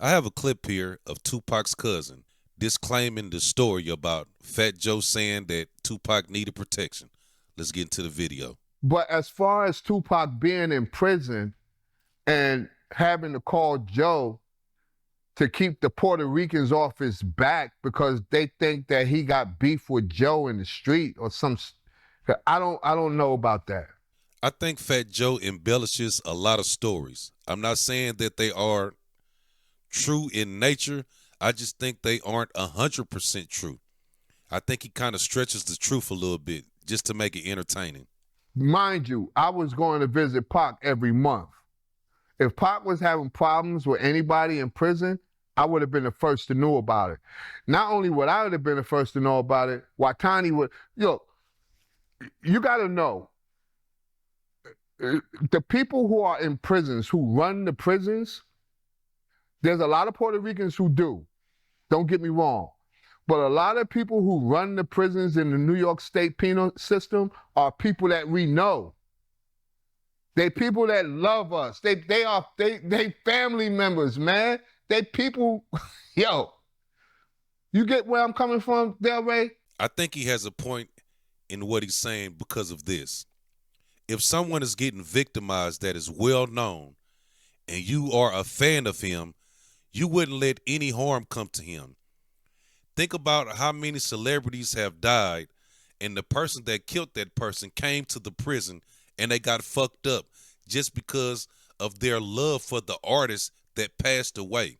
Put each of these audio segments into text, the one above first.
I have a clip here of 2Pac's cousin disclaiming the story about Fat Joe saying that Tupac needed protection. Let's get into the video. But as far as Tupac being in prison and having to call Joe to keep the Puerto Ricans off his back because they think that he got beef with Joe in the street or I don't know about that. I think Fat Joe embellishes a lot of stories. I'm not saying that they are true in nature. I just think they aren't 100% true. I think he kind of stretches the truth a little bit just to make it entertaining. Mind you, I was going to visit Pac every month. If Pac was having problems with anybody in prison, I would have been the first to know about it. Not only would I have been the first to know about it, Watani would. You got to know the people who are in prisons, who run the prisons. There's a lot of Puerto Ricans who do. Don't get me wrong. But a lot of people who run the prisons in the New York State penal system are people that we know. They people that love us. They family members, man. They people, yo. You get where I'm coming from, Del Rey? I think he has a point in what he's saying because of this. If someone is getting victimized that is well known and you are a fan of him, you wouldn't let any harm come to him. Think about how many celebrities have died and the person that killed that person came to the prison and they got fucked up just because of their love for the artist that passed away.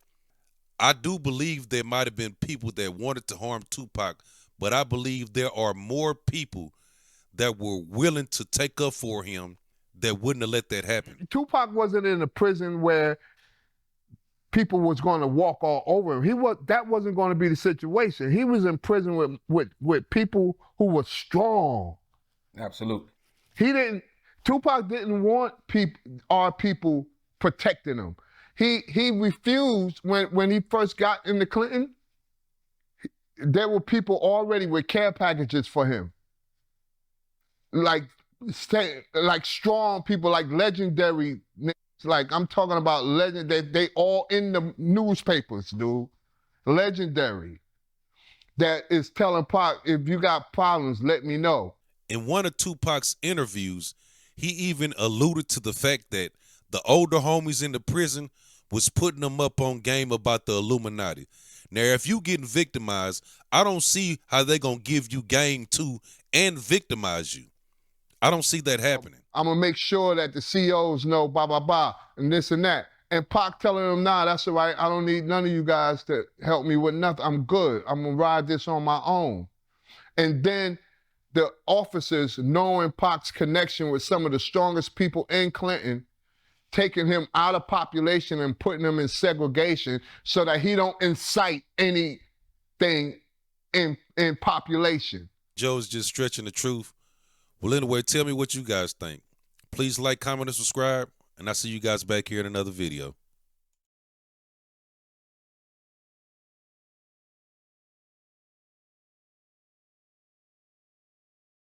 I do believe there might have been people that wanted to harm Tupac, but I believe there are more people that were willing to take up for him that wouldn't have let that happen. Tupac wasn't in a prison where people was going to walk all over him. That wasn't going to be the situation. He was in prison with people who were strong. Absolutely. Tupac didn't want our people protecting him. He refused when he first got into Clinton. There were people already with care packages for him. Like strong people, like legendary. Like I'm talking about legend. They all in the newspapers, dude. Legendary. That is telling Pac, if you got problems, let me know. In one of Tupac's interviews, he even alluded to the fact that the older homies in the prison was putting them up on game about the Illuminati. Now, if you getting victimized, I don't see how they gonna give you game too and victimize you. I don't see that happening. I'm gonna make sure that the CEOs know blah blah blah and this and that. And Pac telling them, nah, that's all right. I don't need none of you guys to help me with nothing. I'm good. I'm gonna ride this on my own. And then the officers, knowing Pac's connection with some of the strongest people in Clinton, taking him out of population and putting him in segregation so that he don't incite anything in population. Joe's just stretching the truth. Well, anyway, tell me what you guys think. Please like, comment, and subscribe, and I'll see you guys back here in another video.